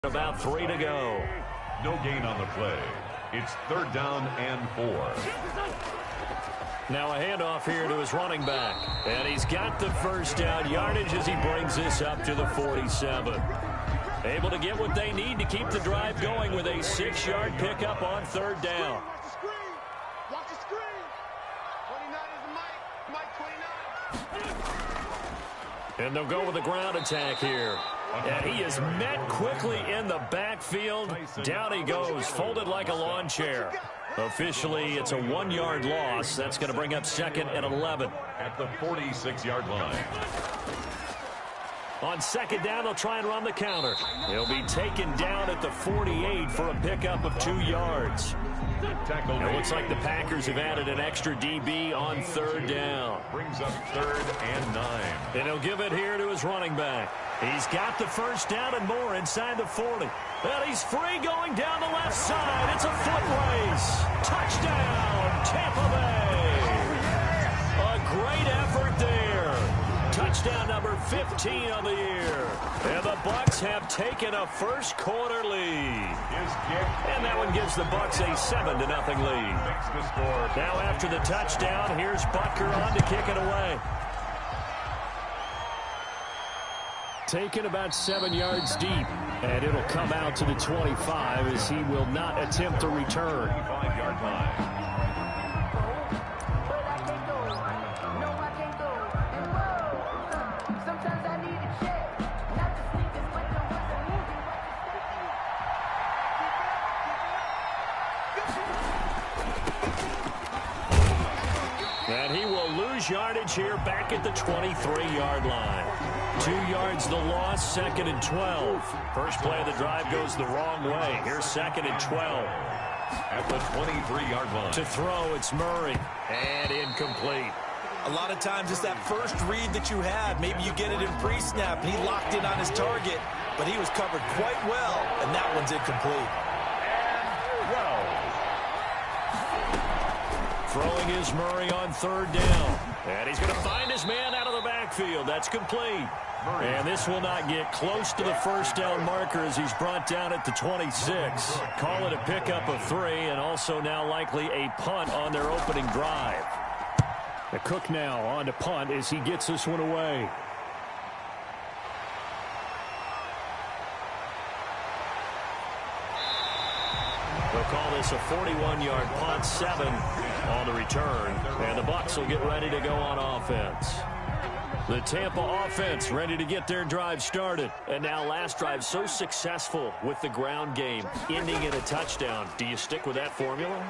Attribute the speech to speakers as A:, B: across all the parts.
A: About 3 to go.
B: No gain on the play. It's 3rd down and 4.
A: Now a handoff here to his running back. And he's got the first down yardage as he brings this up to the 47. Able to get what they need to keep the drive going with a 6-yard pickup on 3rd down.
C: Watch the screen. 29 is the Mike 29.
A: And they'll go with the ground attack here. And he is met quickly in the backfield. Down he goes, folded like a lawn chair. Officially, it's a 1-yard loss. That's going to bring up 2nd and 11.
B: At the 46-yard line.
A: On 2nd down, they'll try and run the counter. He'll be taken down at the 48 for a pickup of 2 yards. It looks like the Packers have added an extra DB on 3rd down.
B: Brings up 3rd and 9.
A: And he'll give it here to his running back. He's got the first down and more inside the 40. And he's free going down the left side. It's a foot race. Touchdown, Tampa Bay. A great effort there. Touchdown number 15 on the year. And the Bucs have taken a first quarter lead. And that one gives the Bucs a 7-0 lead. Now after the touchdown, here's Butker on to kick it away. Taken about 7 yards deep, and it'll come out to the 25 as he will not attempt to return.
B: 25-yard line.
A: And he will lose yardage here back at the 23-yard line. 2 yards the loss, 2nd and 12. First play of the drive goes the wrong way. Here's 2nd and 12.
B: At the 23-yard line.
A: To throw, it's Murray. And incomplete.
D: A lot of times it's that first read that you have. Maybe you get it in pre-snap, and he locked in on his target, but he was covered quite well, and that one's incomplete.
A: Throwing is Murray on 3rd down. And he's going to find his man out of the backfield. That's complete. And this will not get close to the first down marker as he's brought down at the 26. Call it a pickup of 3 and also now likely a punt on their opening drive. The Cook now on to punt as he gets this one away. They'll call this a 41-yard punt, 7 on the return. And the Bucs will get ready to go on offense. The Tampa offense ready to get their drive started. And now last drive so successful with the ground game, ending in a touchdown. Do you stick with that formula?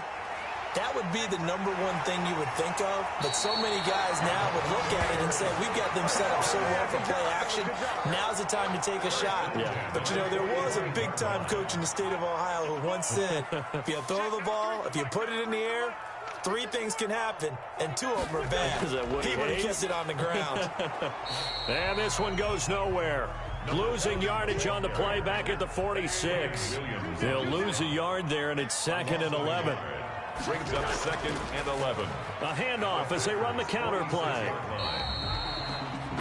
D: That would be the number one thing you would think of, but so many guys now would look at it and say, we've got them set up so well for play action. Now's the time to take a shot.
A: Yeah.
D: But, you know, there was a big-time coach in the state of Ohio who once said, if you throw the ball, if you put it in the air, 3 things can happen, and 2 of them are bad. He would have kept it on the ground.
A: And this one goes nowhere. Losing yardage on the play back at the 46. They'll lose a yard there, and it's 2nd and 11.
B: Brings up 2nd and 11.
A: A handoff as they run the counter play.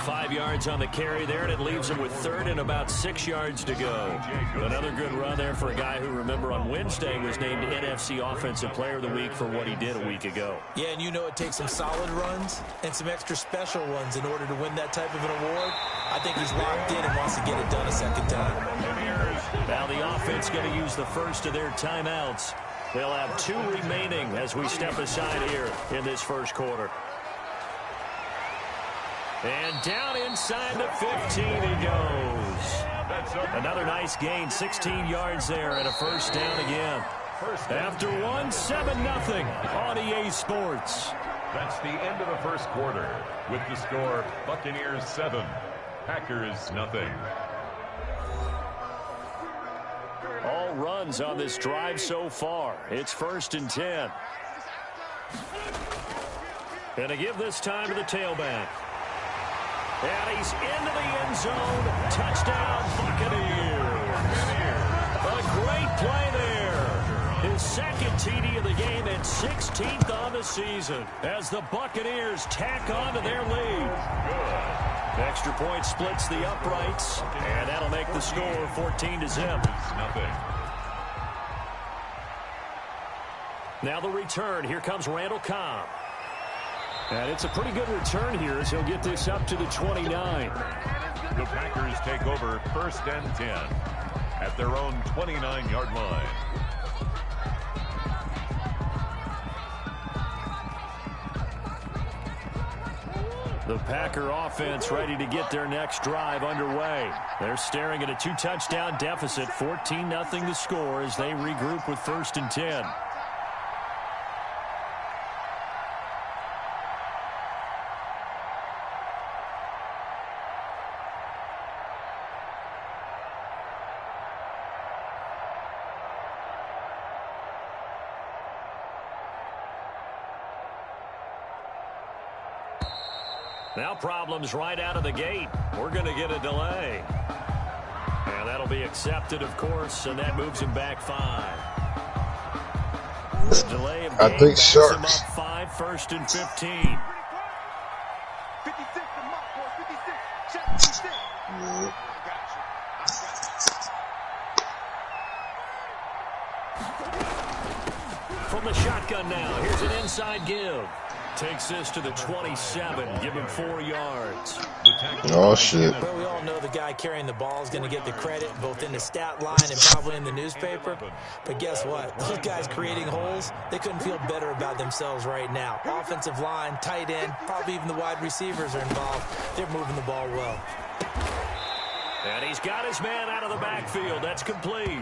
A: 5 yards on the carry there, and it leaves them with 3rd and about 6 yards to go. Another good run there for a guy who, remember, on Wednesday was named NFC Offensive Player of the Week for what he did a week ago.
D: Yeah, and you know it takes some solid runs and some extra special ones in order to win that type of an award. I think he's locked in and wants to get it done a second time.
A: Now the offense going to use the first of their timeouts. They'll have 2 remaining as we step aside here in this first quarter. And down inside the 15 he goes. Another nice gain, 16 yards there and a first down again. After 7-0 on EA Sports.
B: That's the end of the first quarter with the score Buccaneers 7, Packers nothing.
A: All runs on this drive so far. It's 1st and 10. And to give this time to the tailback. And he's into the end zone. Touchdown, Buccaneers. A great play there. His 2nd TD of the game and 16th on the season as the Buccaneers tack on to their lead. Extra point splits the uprights, and that'll make the score 14-0. Now the return. Here comes Randall Cobb. And it's a pretty good return here as he'll get this up to the 29.
B: The Packers take over 1st and 10 at their own 29-yard line.
A: The Packer offense ready to get their next drive underway. They're staring at a 2-touchdown deficit, 14-0 the score as they regroup with 1st and 10. Now problems right out of the gate. We're going to get a delay. And that'll be accepted, of course, and that moves him back 5. The delay of game backs him up 5, 1st and 15.
C: 56 to Mark, 56. Check 56.
A: From the shotgun now, here's an inside give. Takes this to the 27, give him 4 yards.
E: Oh, shit.
D: Well, we all know the guy carrying the ball is going to get the credit both in the stat line and probably in the newspaper. But guess what? Those guys creating holes, they couldn't feel better about themselves right now. Offensive line, tight end, probably even the wide receivers are involved. They're moving the ball well.
A: And he's got his man out of the backfield. That's complete.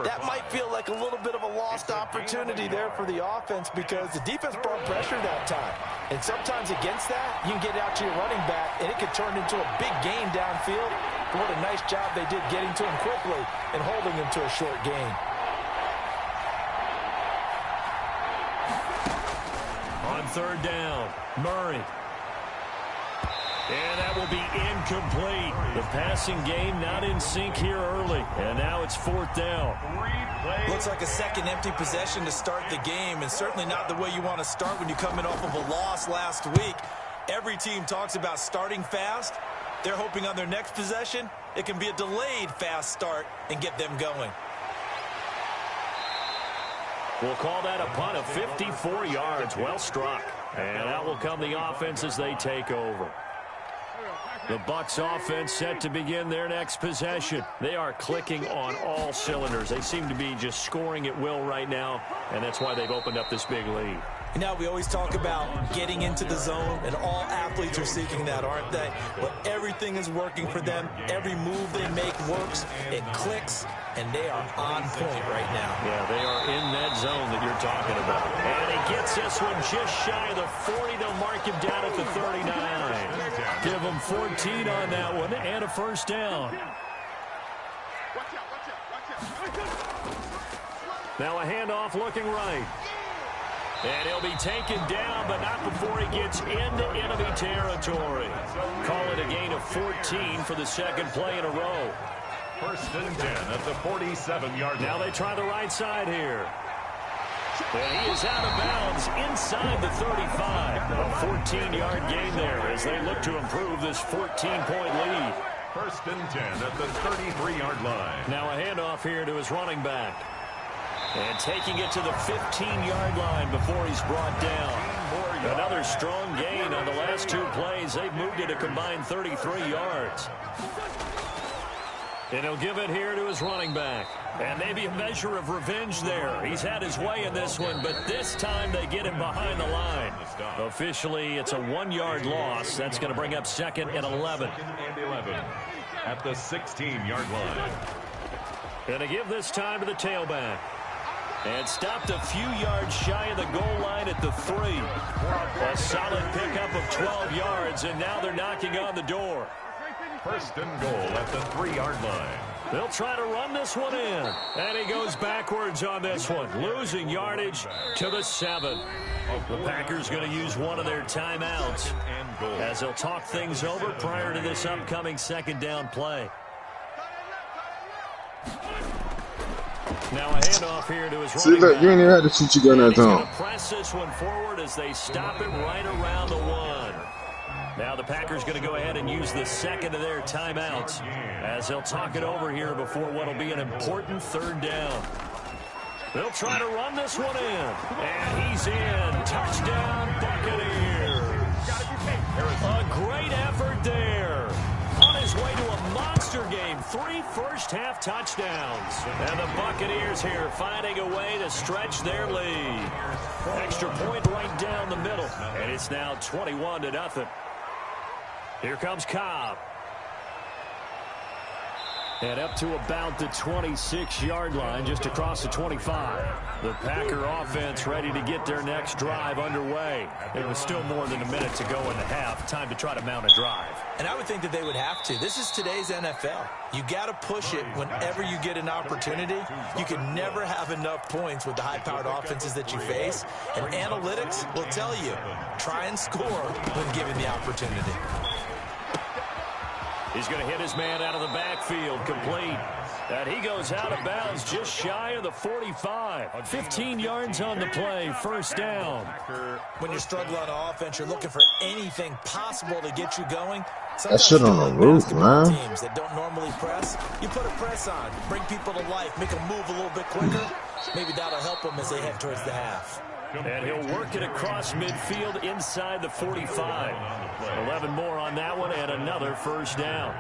D: That might feel like a little bit of a lost opportunity there for the offense because the defense brought pressure that time. And sometimes against that, you can get out to your running back, and it could turn into a big gain downfield. But what a nice job they did getting to him quickly and holding him to a short gain.
A: On 3rd down, Murray. And that will be incomplete. The passing game not in sync here early. And now it's 4th down.
D: Looks like a second empty possession to start the game, and certainly not the way you want to start when you come in off of a loss last week. Every team talks about starting fast. They're hoping on their next possession, it can be a delayed fast start and get them going.
A: We'll call that a punt of 54 yards. Well struck. And out will come the offense as they take over. The Bucs offense set to begin their next possession. They are clicking on all cylinders. They seem to be just scoring at will right now, and that's why they've opened up this big lead.
D: Now, we always talk about getting into the zone, and all athletes are seeking that, aren't they? But everything is working for them. Every move they make works. It clicks, and they are on point right now.
A: Yeah, they are in that zone that you're talking about. And he gets this one just shy of the 40. They'll mark him down at the 39. Give him 14 on that one and a 1st down. Now a handoff looking right. And he'll be taken down, but not before he gets into enemy territory. Call it a gain of 14 for the second play in a row.
B: 1st and 10 at the 47-yard line.
A: Now they try the right side here. And he is out of bounds inside the 35. A 14-yard gain there as they look to improve this 14-point lead.
B: 1st and 10 at the 33-yard line.
A: Now a handoff here to his running back. And taking it to the 15-yard line before he's brought down. Another strong gain on the last 2 plays. They've moved it a combined 33 yards. And he'll give it here to his running back. And maybe a measure of revenge there. He's had his way in this one, but this time they get him behind the line. Officially, it's a 1-yard loss. That's going to bring up 2nd and 11.
B: At the 16-yard line.
A: Going to give this time to the tailback. And stopped a few yards shy of the goal line at the 3. A solid pickup of 12 yards, and now they're knocking on the door.
B: 1st and goal at the 3-yard line.
A: They'll try to run this one in. And he goes backwards on this one, losing yardage to the 7. The Packers going to use one of their timeouts as they'll talk things over prior to this upcoming 2nd down play. Now a handoff here to his
E: See,
A: running
E: look,
A: back.
E: you ain't even had to shoot your gun that
A: He's going
E: time.
A: to press this one forward as they stop it right around the 1. Now the Packers going to go ahead and use the second of their timeouts as they'll talk it over here before what will be an important 3rd down. They'll try to run this one in. And he's in. Touchdown, Buccaneers. A great effort there. On his way to a monster game. 3 first-half touchdowns. And the Buccaneers here finding a way to stretch their lead. Extra point right down the middle. And it's now 21-0. Here comes Cobb. And up to about the 26-yard line, just across the 25. The Packer offense ready to get their next drive underway. It was still more than a minute to go in the half. Time to try to mount a drive.
D: And I would think that they would have to. This is today's NFL. You got to push it whenever you get an opportunity. You can never have enough points with the high-powered offenses that you face. And analytics will tell you, try and score when given the opportunity.
A: He's going to hit his man out of the backfield, complete. And he goes out of bounds just shy of the 45. 15 yards on the play, 1st down.
D: When you're struggling on offense, you're looking for anything possible to get you going.
E: That shit on the roof, man.
D: Teams that don't normally press, you put a press on, bring people to life, make them move a little bit quicker. Maybe that'll help them as they head towards the half.
A: And he'll work it across midfield inside the 45. 11 more on that one and another 1st down.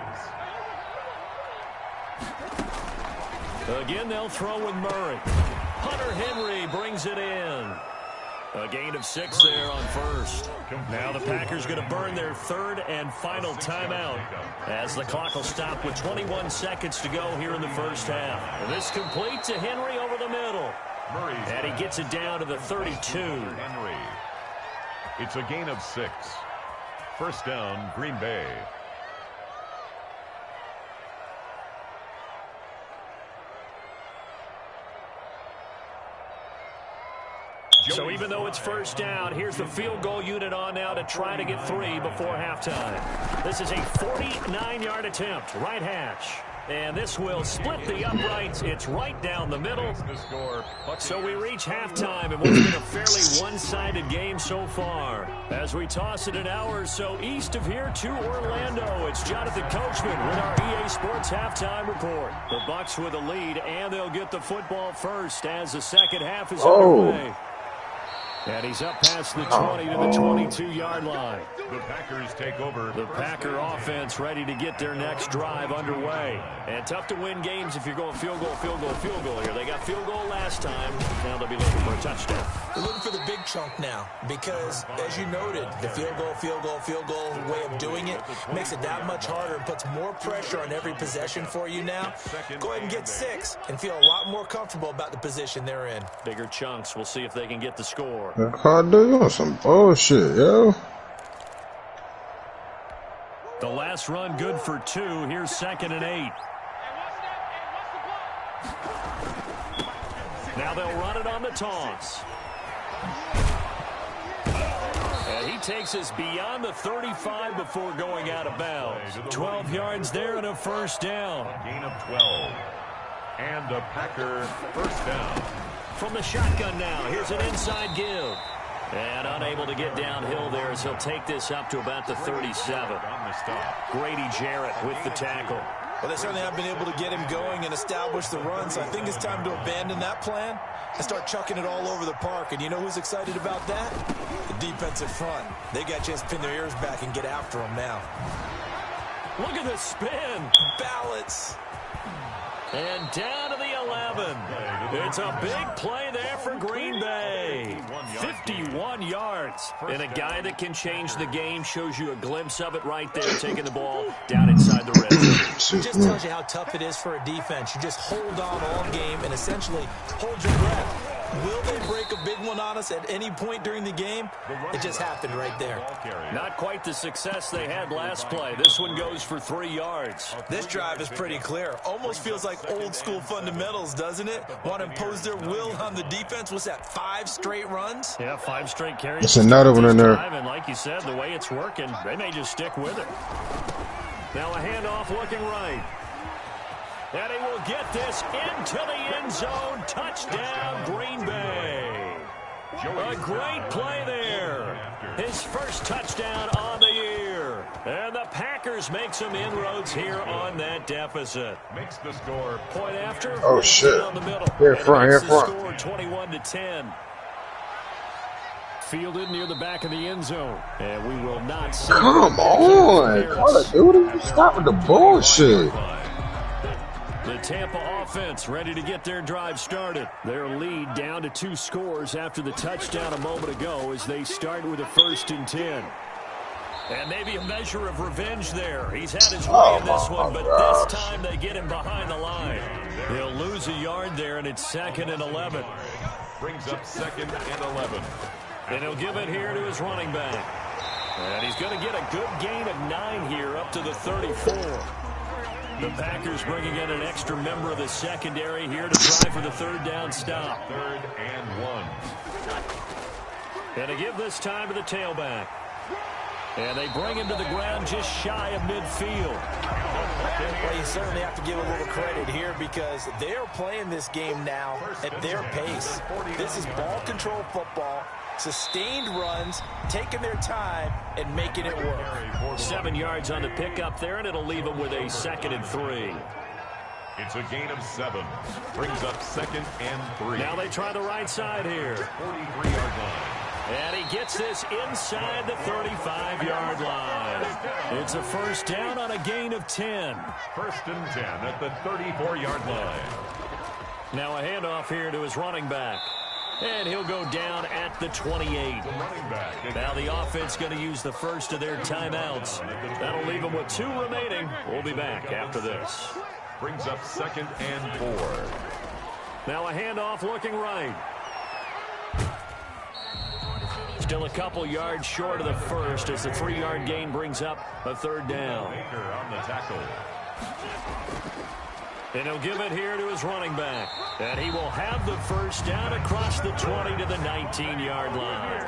A: Again, they'll throw with Murray. Hunter Henry brings it in. A gain of 6 there on 1st. Now the Packers going to burn their 3rd and final timeout as the clock will stop with 21 seconds to go here in the 1st half. And this complete to Henry over the middle. And he gets it down to the 32.
B: Henry. It's a gain of 6. 1st down, Green Bay.
A: So even though it's 1st down, here's the field goal unit on now to try to get 3 before halftime. This is a 49-yard attempt, right hash. And this will split the uprights. It's right down the middle. So we reach halftime in what's been a fairly one-sided game so far. As we toss it an hour or so east of here to Orlando, it's Jonathan Coachman with our EA Sports Halftime Report. The Bucs with a lead, and they'll get the football first as the second half is underway. And he's up past the 20 to the 22-yard line.
B: The Packers take over.
A: The Packer offense ready to get their next drive underway. And tough to win games if you're going field goal here. They got field goal last time. Now they'll be looking for a touchdown.
D: They're looking for the big chunk now because, as you noted, the field goal way of doing it makes it that much harder and puts more pressure on every possession for you now. Go ahead and get 6 and feel a lot more comfortable about the position they're in.
A: Bigger chunks. We'll see if they can get the score.
E: Cardo, you on some bullshit, yo.
A: The last run good for 2. Here's 2nd and 8. Now they'll run it on the toss. And he takes us beyond the 35 before going out of bounds. 12 yards there and a 1st down.
B: Gain of 12. And a Packer 1st down.
A: From the shotgun now, here's an inside give. And unable to get downhill there as he'll take this up to about the 37. Grady Jarrett with the tackle.
D: Well, they certainly have been able to get him going and establish the run, so I think it's time to abandon that plan and start chucking it all over the park. And you know who's excited about that? The defensive front. They got a chance to pin their ears back and get after him now.
A: Look at the spin.
D: Balance.
A: And down to the 11. It's a big play there for Green Bay. 51 yards. And a guy that can change the game shows you a glimpse of it right there, taking the ball down inside the red zone.
D: It just tells you how tough it is for a defense. You just hold on all game and essentially hold your breath. Will they break a big one on us at any point during the game? It just happened right there.
A: Not quite the success they had last play. This one goes for 3 yards.
D: This drive is pretty clear. Almost feels like old school fundamentals, doesn't it? Want to impose their will on the defense. What's that, 5 straight runs?
A: Yeah, 5 straight carries.
E: It's another one in there.
A: And like you said, the way it's working, they may just stick with it. Now a handoff looking right. And he will get this into the end zone. Touchdown, Green Bay. A great play there. His first touchdown on the year. And the Packers make some inroads here on that deficit.
B: Makes the score.
A: Point after.
E: Oh, shit.
A: Down the middle.
E: Here front, here front.
A: Score 21-10. Fielded near the back of the end zone. And we will not see.
E: Come on. Call of Duty. Stop with the bullshit.
A: The Tampa offense ready to get their drive started. Their lead down to 2 scores after the touchdown a moment ago as they start with a 1st and 10. And maybe a measure of revenge there. He's had his way in this one, but this time they get him behind the line. He'll lose a yard there, and it's 2nd and 11.
B: Brings up 2nd and 11.
A: And he'll give it here to his running back. And he's going to get a good gain of 9 here up to the 34. The Packers bringing in an extra member of the secondary here to try for the 3rd down stop.
B: 3rd and 1.
A: And to give this time to the tailback. And they bring him to the ground just shy of midfield.
D: Well, you certainly have to give a little credit here because they're playing this game now at their pace. This is ball control football, sustained runs, taking their time, and making it work.
A: 7 yards on the pickup there, and it'll leave them with a 2nd and 3.
B: It's a gain of 7. Brings up 2nd and 3.
A: Now they try the right side here.
B: 43-yard line.
A: And he gets this inside the 35-yard line. It's a 1st down on a gain of 10.
B: 1st and 10 at the 34-yard line.
A: Now a handoff here to his running back. And he'll go down at the 28. Now the offense going to use the first of their timeouts. That'll leave them with 2 remaining. We'll be back after this.
B: Brings up 2nd and 4.
A: Now a handoff looking right. Still a couple yards short of the first as the 3-yard gain brings up a 3rd down.
B: Baker on the tackle.
A: And he'll give it here to his running back. And he will have the 1st down across the 20 to the 19-yard line.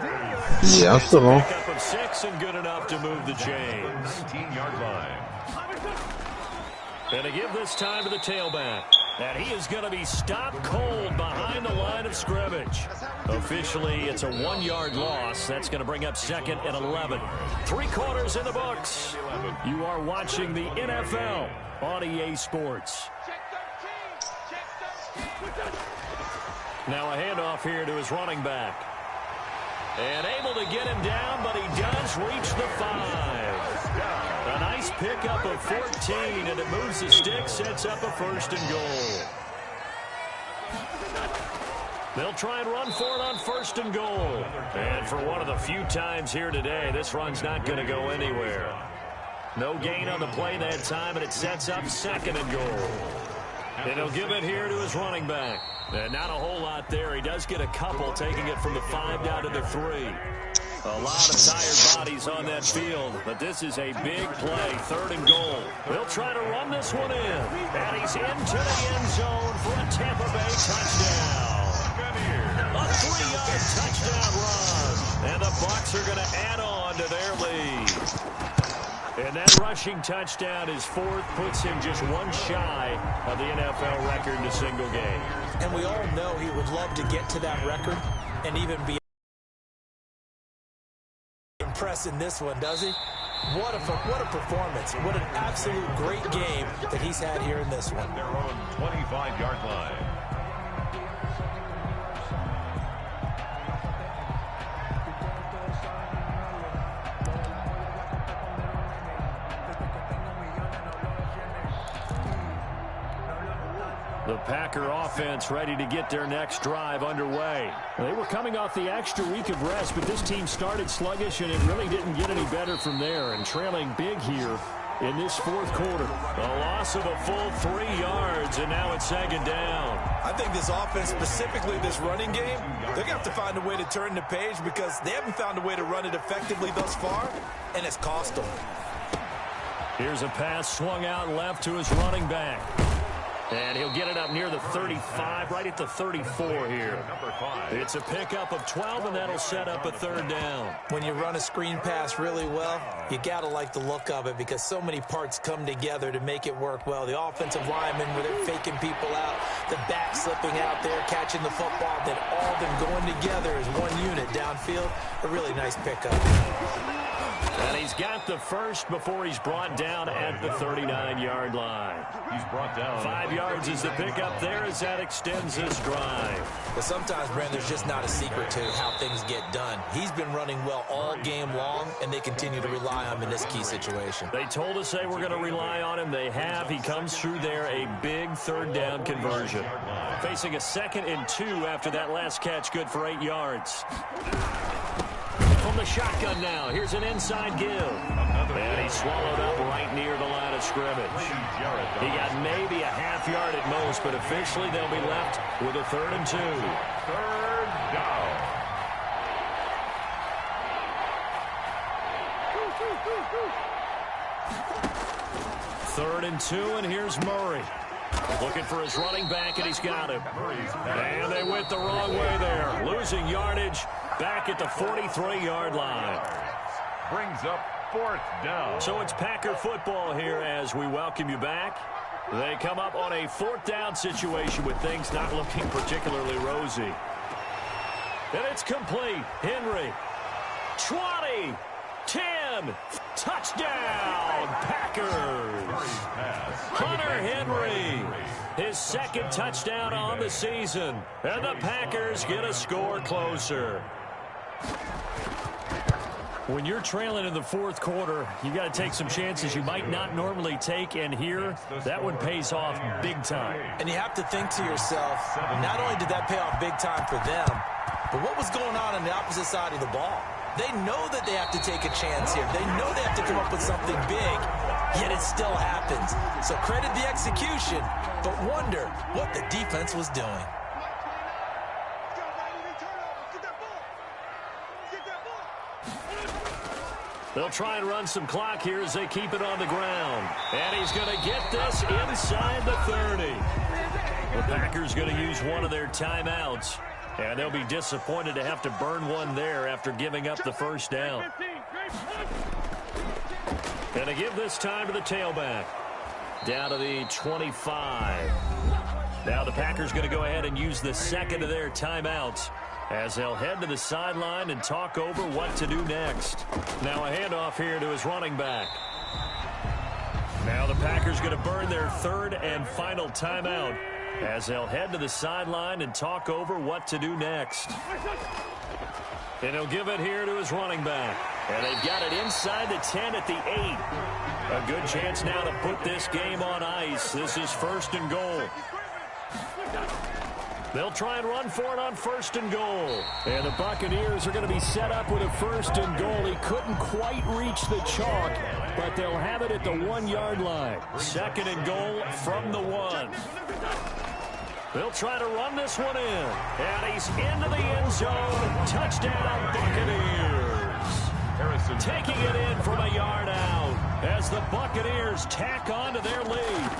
E: Yeah, I'm still on.
A: Pickup of 6 and good enough to move the chains.
B: 19-yard line.
A: And to give this time to the tailback. And he is going to be stopped cold behind the line of scrimmage. Officially, it's a 1-yard loss. That's going to bring up 2nd and 11. 3 quarters in the books. You are watching the NFL on EA Sports. Now a handoff here to his running back. And able to get him down, but he does reach the 5. A nice pickup of 14, and it moves the stick, sets up a 1st and goal. They'll try and run for it on 1st and goal. And for one of the few times here today, this run's not going to go anywhere. No gain on the play that time, and it sets up 2nd and goal. And he'll give it here to his running back. And not a whole lot there. He does get a couple, taking it from the 5 down to the 3. A lot of tired bodies on that field, but this is a big play, 3rd and goal. They'll try to run this one in, and he's into the end zone for a Tampa Bay touchdown. A 3-yard touchdown run, and the Bucs are going to add on to their lead. And that rushing touchdown is 4th, puts him just 1 shy of the NFL record in a single game.
D: And we all know he would love to get to that record and even be impressed in this one, does he? What a performance. What an absolute great game that he's had here in this one.
B: Their own 25-yard line.
A: The Packer offense ready to get their next drive underway. They were coming off the extra week of rest, but this team started sluggish, and it really didn't get any better from there. And trailing big here in this 4th quarter. A loss of a full 3 yards, and now it's 2nd down.
D: I think this offense, specifically this running game, they're going to have to find a way to turn the page because they haven't found a way to run it effectively thus far, and it's cost them.
A: Here's a pass swung out left to his running back. And he'll get it up near the 35, right at the 34 here. It's a pickup of 12, and that'll set up a third down.
D: When you run a screen pass really well, you got to like the look of it because so many parts come together to make it work well. The offensive linemen, where they're faking people out, the back slipping out there, catching the football, then all of them going together as one unit downfield. A really nice pickup.
A: And he's got the first before he's brought down at the 39-yard line.
B: He's brought down.
A: 5 yards is the pickup there as that extends this drive.
D: But sometimes, Brand, there's just not a secret to how things get done. He's been running well all game long, and they continue to rely on him in this key situation.
A: They told us they were going to rely on him. They have. He comes through there, a big third down conversion. Facing a 2nd and 2 after that last catch, good for 8 yards. From the shotgun now, here's an inside give. And he swallowed up right near the line of scrimmage. He got maybe a half yard at most, but officially they'll be left with a 3rd and 2.
B: Third down.
A: Third and 2, and here's Murray. Looking for his running back, and he's got him. And they went the wrong way there. Losing yardage back at the 43-yard line.
B: Brings up 4th down.
A: So it's Packer football here as we welcome you back. They come up on a 4th down situation with things not looking particularly rosy. And it's complete. Henry. 20. 10. Touchdown, Packers. Hunter Henry. His 2nd touchdown on the season. And the Packers get a score closer. When you're trailing in the 4th quarter, you got to take some chances you might not normally take, and here, that one pays off big time.
D: And you have to think to yourself, not only did that pay off big time for them, but what was going on the opposite side of the ball? They know that they have to take a chance here. They know they have to come up with something big, yet it still happens. So credit the execution, but wonder what the defense was doing.
A: They'll try and run some clock here as they keep it on the ground. And he's going to get this inside the 30. The Packers going to use one of their timeouts. And they'll be disappointed to have to burn one there after giving up the first down. And to give this time to the tailback. Down to the 25. Now the Packers going to go ahead and use the 2nd of their timeouts as they'll head to the sideline and talk over what to do next. Now a handoff here to his running back. Now the Packers going to burn their 3rd and final timeout as they'll head to the sideline and talk over what to do next. And he'll give it here to his running back. And they've got it inside the 10 at the 8. A good chance now to put this game on ice. This is 1st and goal. They'll try and run for it on 1st and goal. And the Buccaneers are going to be set up with a 1st and goal. He couldn't quite reach the chalk, but they'll have it at the 1-yard line. 2nd and goal from the 1. They'll try to run this one in. And he's into the end zone. Touchdown, Buccaneers. Harrison taking it in from a yard out as the Buccaneers tack on to their lead.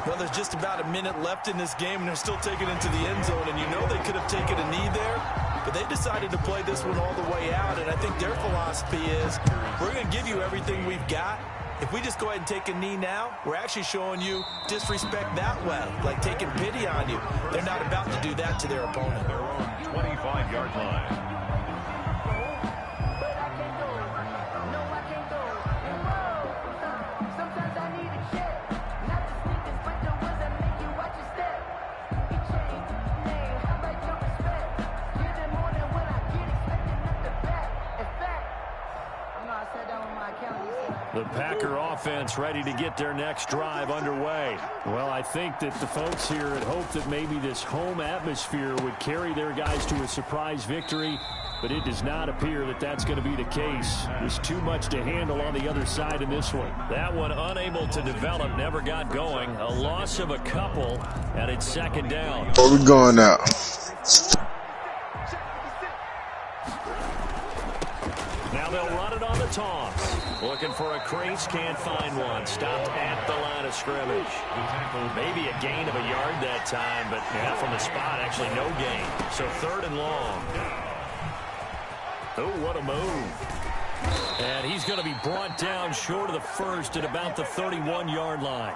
D: Well, there's just about a minute left in this game, and they're still taking it into the end zone. And you know they could have taken a knee there, but they decided to play this one all the way out. And I think their philosophy is, we're going to give you everything we've got. If we just go ahead and take a knee now, we're actually showing you disrespect that way, like taking pity on you. They're not about to do that to their opponent.
B: Their own 25-yard line.
A: The Packer offense ready to get their next drive underway. Well, I think that the folks here had hoped that maybe this home atmosphere would carry their guys to a surprise victory, but it does not appear that that's going to be the case. There's too much to handle on the other side in this one. That one unable to develop, never got going. A loss of a couple, and it's 2nd down.
E: Where we going now?
A: Now they'll run it on the toss. Looking for a crease, can't find one. Stopped at the line of scrimmage. Maybe a gain of a yard that time, but yeah, from the spot, actually no gain. So 3rd and long. Oh, what a move. And he's going to be brought down short of the first at about the 31-yard line.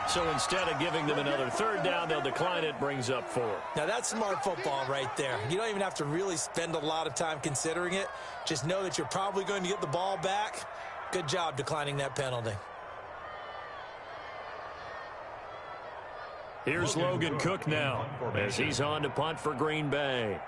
A: So instead of giving them another 3rd down, they'll decline it, brings up 4.
D: Now, that's smart football right there. You don't even have to really spend a lot of time considering it. Just know that you're probably going to get the ball back. Good job declining that penalty.
A: Here's Logan Cook now as he's on to punt for Green Bay.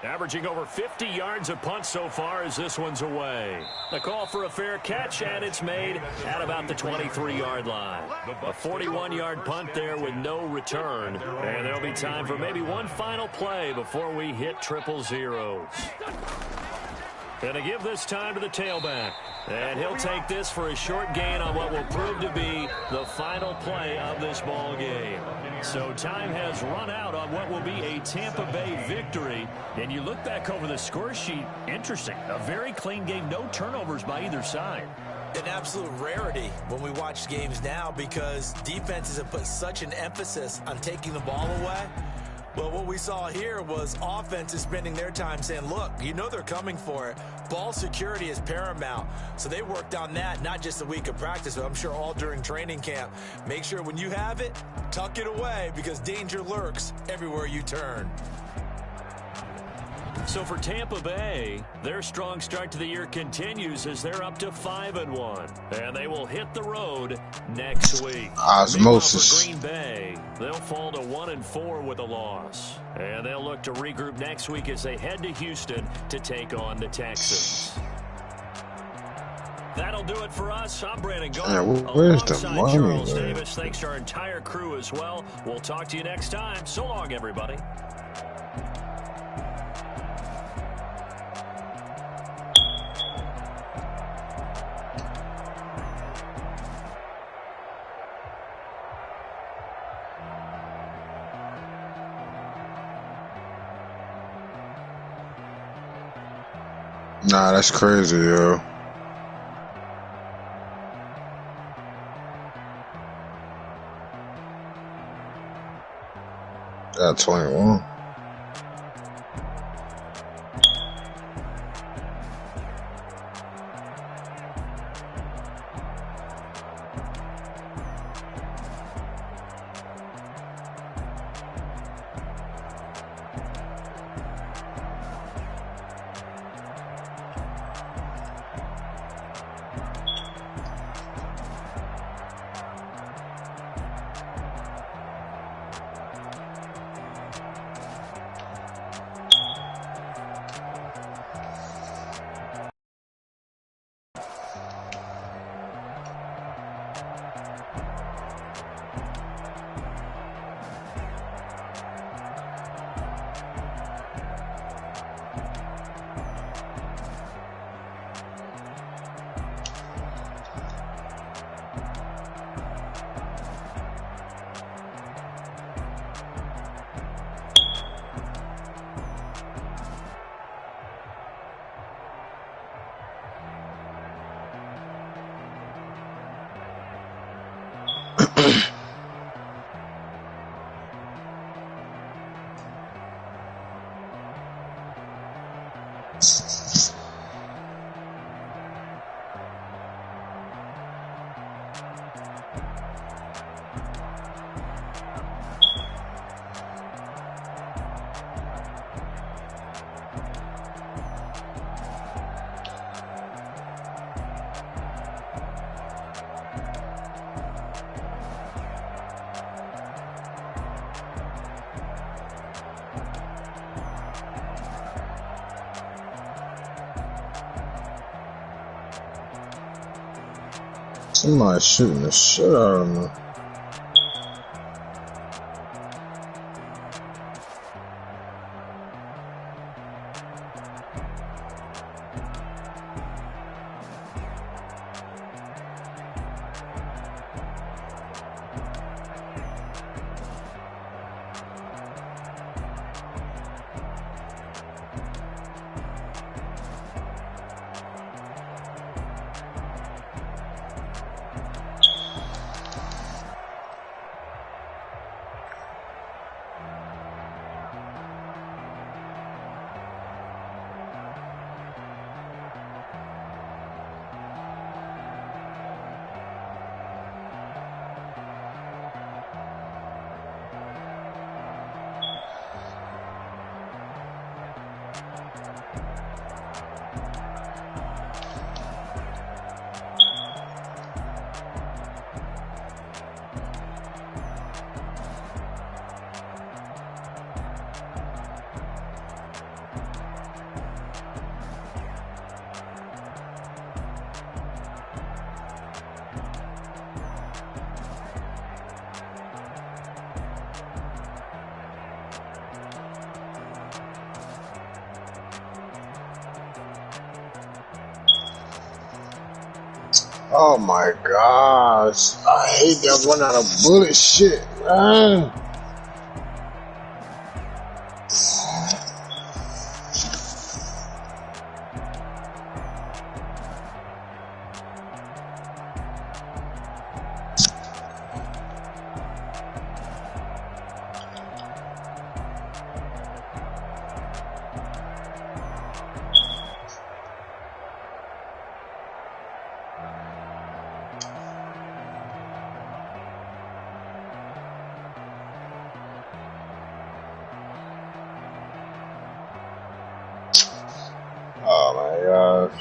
A: Averaging over 50 yards a punt so far as this one's away. The call for a fair catch, and it's made at about the 23-yard line. A 41-yard punt there with no return. And there'll be time for maybe one final play before we hit 000. Going to give this time to the tailback. And he'll take this for a short gain on what will prove to be the final play of this ball game. So time has run out on what will be a Tampa Bay victory. And you look back over the score sheet, interesting. A very clean game, no turnovers by either side.
D: An absolute rarity when we watch games now because defenses have put such an emphasis on taking the ball away. But what we saw here was offenses spending their time saying, look, you know they're coming for it. Ball security is paramount. So they worked on that, not just a week of practice, but I'm sure all during training camp. Make sure when you have it, tuck it away because danger lurks everywhere you turn.
A: So for Tampa Bay, their strong start to the year continues as they're up to 5-1. And they will hit the road next week.
E: Osmosis.
A: For Green Bay, they'll fall to 1-4 with a loss. And they'll look to regroup next week as they head to Houston to take on the Texans. That'll do it for us. I'm Brandon Gault.
E: Yeah, where's the
A: alongside
E: money,
A: Charles
E: man?
A: Davis. Thanks to our entire crew as well. We'll talk to you next time. So long, everybody.
E: Nah, that's crazy, yo. Got 21. Somebody shooting the shit out of me. Oh my gosh. I hate that run out of bullet shit, man. Oh my gosh.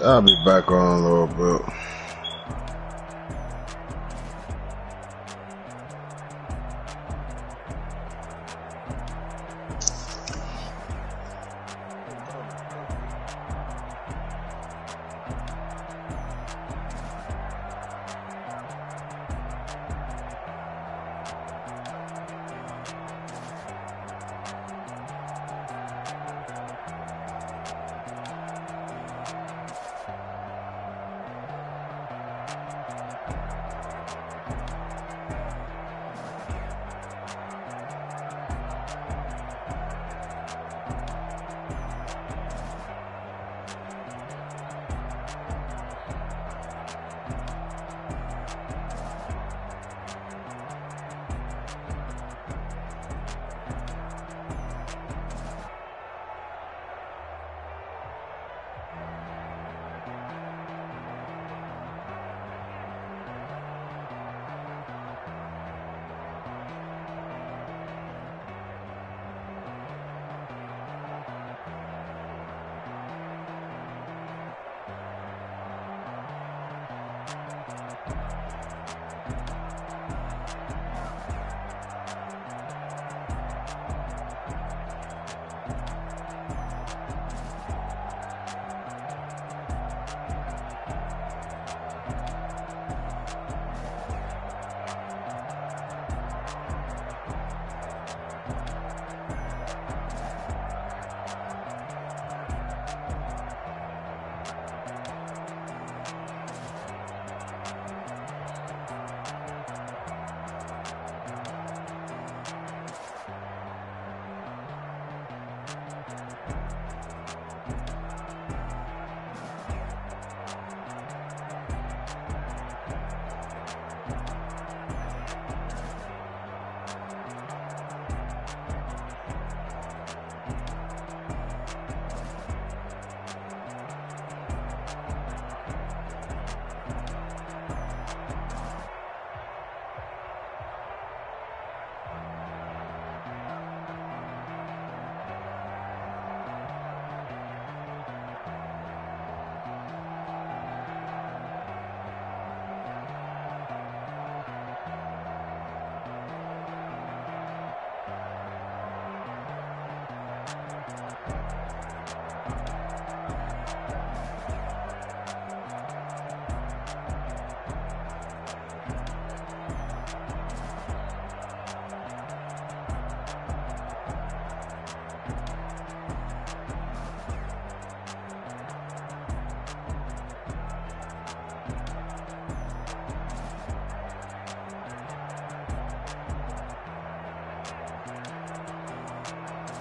E: I'll be back on in a little bit.